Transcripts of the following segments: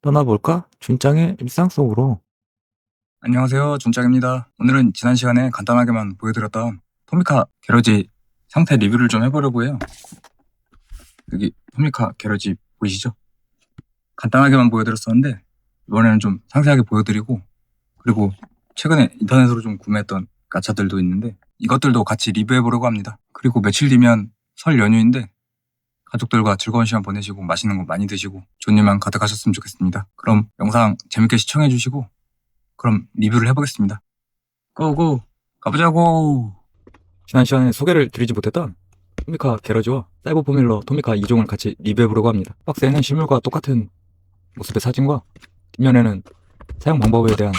떠나볼까? 준짱의 일상 속으로. 안녕하세요, 준짱입니다. 오늘은 지난 시간에 간단하게만 보여드렸던 토미카 게러지 상태 리뷰를 좀 해보려고 해요. 여기 토미카 게러지 보이시죠? 간단하게만 보여드렸었는데 이번에는 좀 상세하게 보여드리고, 그리고 최근에 인터넷으로 좀 구매했던 가차들도 있는데 이것들도 같이 리뷰해보려고 합니다. 그리고 며칠 뒤면 설 연휴인데 가족들과 즐거운 시간 보내시고 맛있는 거 많이 드시고 좋은 일만 가득하셨으면 좋겠습니다. 그럼 영상 재밌게 시청해주시고 그럼 리뷰를 해보겠습니다. 고고! 가보자고! 지난 시간에 소개를 드리지 못했던 토미카 게러지와 사이버 포뮬러 토미카 2종을 같이 리뷰해보려고 합니다. 박스에는 실물과 똑같은 모습의 사진과 뒷면에는 사용 방법에 대한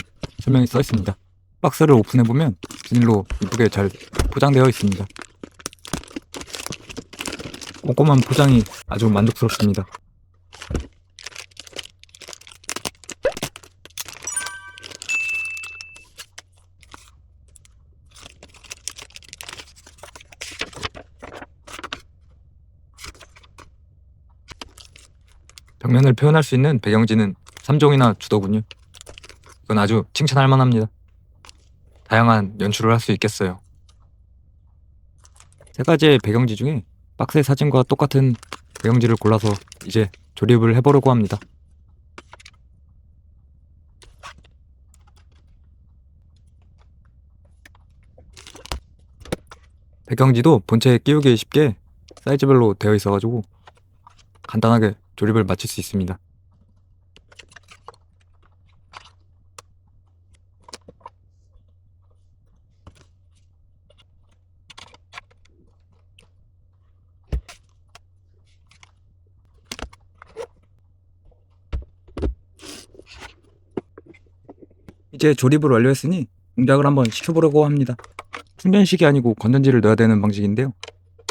설명이 써 있습니다. 박스를 오픈해보면 비닐로 이쁘게 잘 포장되어 있습니다. 꼼꼼한 포장이 아주 만족스럽습니다. 벽면을 표현할 수 있는 배경지는 3종이나 주더군요. 이건 아주 칭찬할 만합니다. 다양한 연출을 할 수 있겠어요. 세 가지의 배경지 중에 박스의 사진과 똑같은 배경지를 골라서 이제 조립을 해보려고 합니다. 배경지도 본체에 끼우기 쉽게 사이즈별로 되어 있어가지고 간단하게 조립을 마칠 수 있습니다. 이제 조립을 완료했으니 동작을 한번 시켜보려고 합니다. 충전식이 아니고 건전지를 넣어야 되는 방식인데요.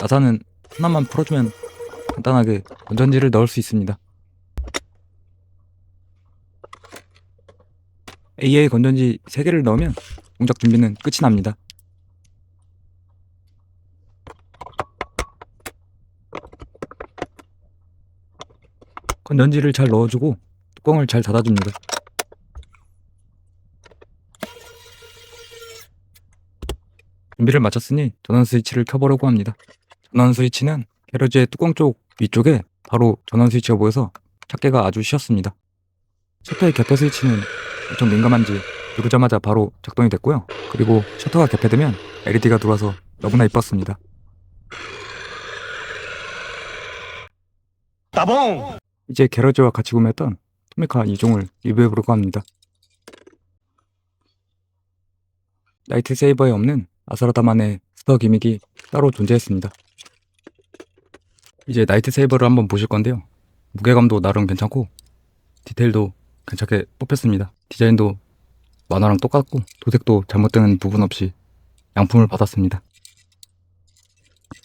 나사는 하나만 풀어주면 간단하게 건전지를 넣을 수 있습니다. AA 건전지 3개를 넣으면 동작 준비는 끝이 납니다. 건전지를 잘 넣어주고 뚜껑을 잘 닫아줍니다. 준비를 마쳤으니 전원 스위치를 켜보려고 합니다. 전원 스위치는 게러지의 뚜껑 쪽 위쪽에 바로 전원 스위치가 보여서 찾기가 아주 쉬웠습니다. 셔터의 개폐 스위치는 엄청 민감한지 누르자마자 바로 작동이 됐고요. 그리고 셔터가 개폐되면 LED가 들어와서 너무나 이뻤습니다. 따봉! 이제 게러지와 같이 구매했던 토미카 2종을 리뷰해보려고 합니다. 나이트 세이버에 없는 아스라다만의 스터 기믹이 따로 존재했습니다. 이제 나이트 세이버를 한번 보실 건데요. 무게감도 나름 괜찮고 디테일도 괜찮게 뽑혔습니다. 디자인도 만화랑 똑같고 도색도 잘못되는 부분 없이 양품을 받았습니다.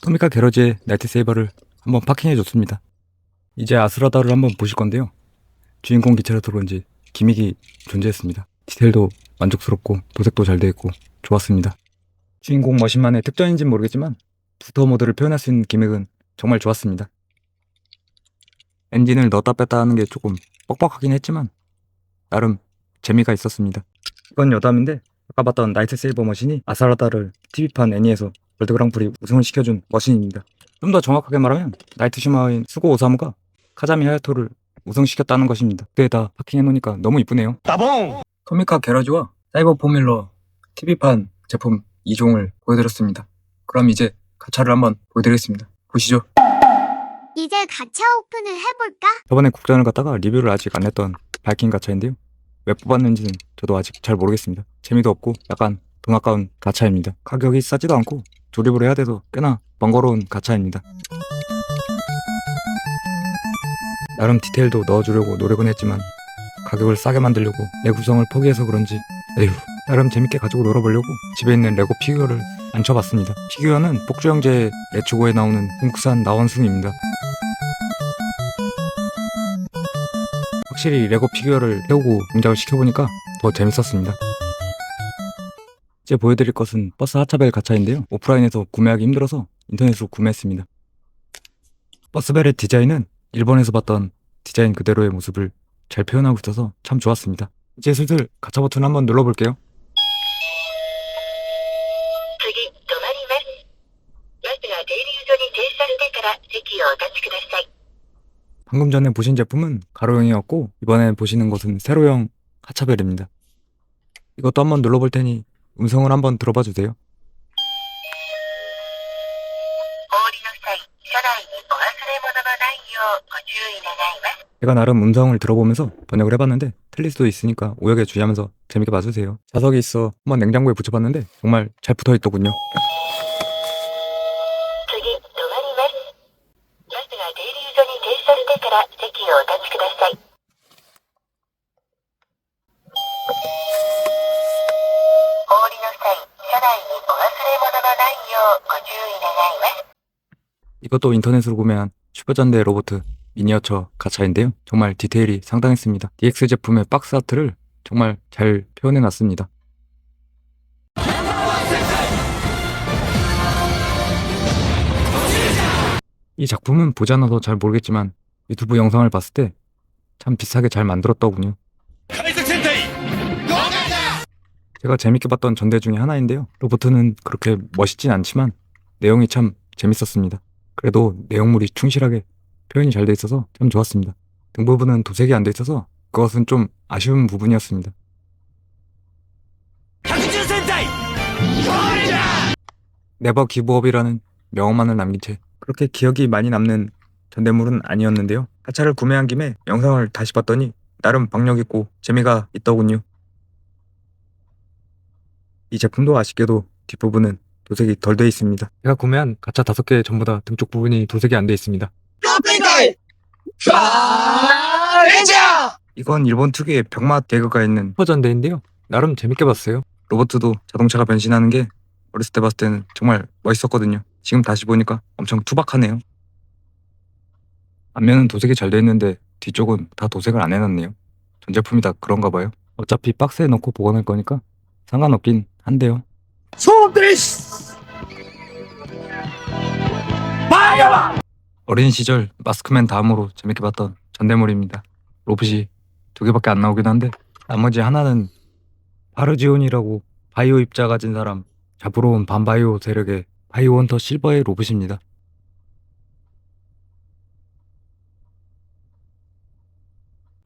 토미카 게러지의 나이트 세이버를 한번 파킹해줬습니다. 이제 아스라다를 한번 보실 건데요. 주인공 기체라서 그런지 기믹이 존재했습니다. 디테일도 만족스럽고 도색도 잘 되어있고 좋았습니다. 주인공 머신만의 특전인지는 모르겠지만 부터 모드를 표현할 수 있는 기믹은 정말 좋았습니다. 엔진을 넣었다 뺐다 하는 게 조금 뻑뻑하긴 했지만 나름 재미가 있었습니다. 이건 여담인데 아까 봤던 나이트 세이버 머신이 아스라다를 TV판 애니에서 월드 그랑프리 우승을 시켜준 머신입니다. 좀 더 정확하게 말하면 나이트 슈마인 수고 오사무가 카자미 하야토를 우승시켰다는 것입니다. 그에다 파킹해놓으니까 너무 이쁘네요. 따봉! 토미카 게러지와 사이버 포뮬러 TV판 제품 2종을 보여드렸습니다. 그럼 이제 가차를 한번 보여드리겠습니다. 보시죠. 이제 가차 오픈을 해볼까? 저번에 국전을 갔다가 리뷰를 아직 안 했던 바이킹 가차인데요. 왜 뽑았는지는 저도 아직 잘 모르겠습니다. 재미도 없고 약간 돈 아까운 가차입니다. 가격이 싸지도 않고 조립을 해야 돼서 꽤나 번거로운 가차입니다. 나름 디테일도 넣어주려고 노력은 했지만 가격을 싸게 만들려고 내 구성을 포기해서 그런지 에휴, 나름 재밌게 가지고 놀아보려고 집에 있는 레고 피규어를 앉혀봤습니다. 피규어는 폭주 형제의 레츠고에 나오는 국산 나원숭이입니다. 확실히 레고 피규어를 세우고 동작을 시켜보니까 더 재밌었습니다. 이제 보여드릴 것은 버스 하차벨 가차인데요. 오프라인에서 구매하기 힘들어서 인터넷으로 구매했습니다. 버스벨의 디자인은 일본에서 봤던 디자인 그대로의 모습을 잘 표현하고 있어서 참 좋았습니다. 이제 슬슬 가차 버튼 한번 눌러볼게요. 次、止まります。バスが停留所に停車してから席をお立ちください。 방금 전에 보신 제품은 가로형이었고 이번에 보시는 것은 세로형 하차벨입니다. 이것도 한번 눌러볼 테니 음성을 한번 들어봐 주세요. お降りの際、車内にお忘れ物のないようご注意願います。 제가 나름 음성을 들어보면서 번역을 해봤는데 틀릴 수도 있으니까 오역에 주의하면서 재밌게 봐주세요. 자석이 있어 한번 냉장고에 붙여봤는데 정말 잘 붙어있더군요. 次、止まります。バスが停留所に停車してから席をお立ちください。お降りの際、車内にお忘れ物のないようご注意願います。 이것도 인터넷으로 구매한 슈퍼전대 로봇 미니어처 가차인데요. 정말 디테일이 상당했습니다. DX 제품의 박스 아트를 정말 잘 표현해놨습니다. 이 작품은 보지 않아서 잘 모르겠지만 유튜브 영상을 봤을 때 참 비슷하게 잘 만들었더군요. 제가 재밌게 봤던 전대 중에 하나인데요. 로봇은 그렇게 멋있진 않지만 내용이 참 재밌었습니다. 그래도 내용물이 충실하게 표현이 잘 돼 있어서 참 좋았습니다. 등 부분은 도색이 안 돼 있어서 그것은 좀 아쉬운 부분이었습니다. 네버 기브업이라는 명언만을 남긴 채 그렇게 기억이 많이 남는 전대물은 아니었는데요. 하차를 구매한 김에 영상을 다시 봤더니 나름 박력있고 재미가 있더군요. 이 제품도 아쉽게도 뒷부분은 도색이 덜 돼 있습니다. 제가 구매한 가차 5개 전부 다 등쪽 부분이 도색이 안 돼 있습니다. 이건 일본 특유의 병맛 개그가 있는 슈퍼전대인데요. 나름 재밌게 봤어요. 로봇도 자동차가 변신하는 게 어렸을 때 봤을 때는 정말 멋있었거든요. 지금 다시 보니까 엄청 투박하네요. 앞면은 도색이 잘 돼 있는데 뒤쪽은 다 도색을 안 해놨네요. 전 제품이 다 그런가 봐요. 어차피 박스에 넣고 보관할 거니까 상관없긴 한데요. 어린 시절 마스크맨 다음으로 재밌게 봤던 전대물입니다. 로봇이 2개밖에 안 나오긴 한데 나머지 하나는 바르지온이라고 바이오 입자 가진 사람, 잡으러 온 반바이오 세력의 바이오 헌터 실버의 로봇입니다.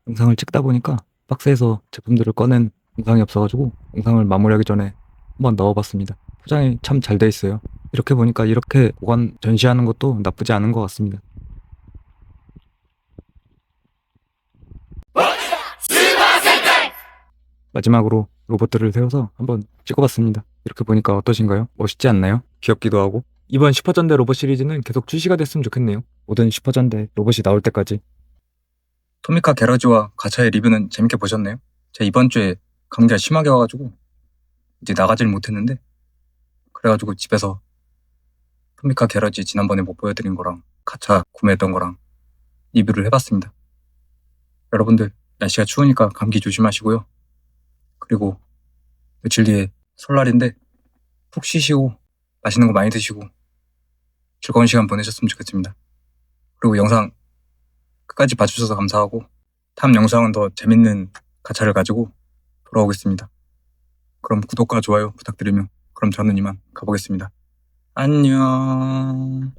영상을 찍다 보니까 박스에서 제품들을 꺼낸 영상이 없어가지고 영상을 마무리하기 전에 한번 넣어봤습니다. 포장이 참 잘 돼 있어요. 이렇게 보니까 이렇게 보관 전시하는 것도 나쁘지 않은 것 같습니다. 마지막으로 로봇들을 세워서 한번 찍어봤습니다. 이렇게 보니까 어떠신가요? 멋있지 않나요? 귀엽기도 하고. 이번 슈퍼전대 로봇 시리즈는 계속 출시가 됐으면 좋겠네요. 모든 슈퍼전대 로봇이 나올 때까지. 토미카 게러지와 가차의 리뷰는 재밌게 보셨나요? 제가 이번 주에 감기가 심하게 와가지고 이제 나가질 못했는데 그래가지고 집에서 토미카 게러지 지난번에 못 보여드린 거랑 가차 구매했던 거랑 리뷰를 해봤습니다. 여러분들 날씨가 추우니까 감기 조심하시고요. 그리고 며칠 뒤에 설날인데 푹 쉬시고 맛있는 거 많이 드시고 즐거운 시간 보내셨으면 좋겠습니다. 그리고 영상 끝까지 봐주셔서 감사하고 다음 영상은 더 재밌는 가차를 가지고 돌아오겠습니다. 그럼 구독과 좋아요 부탁드리며 그럼 저는 이만 가보겠습니다. 안녕.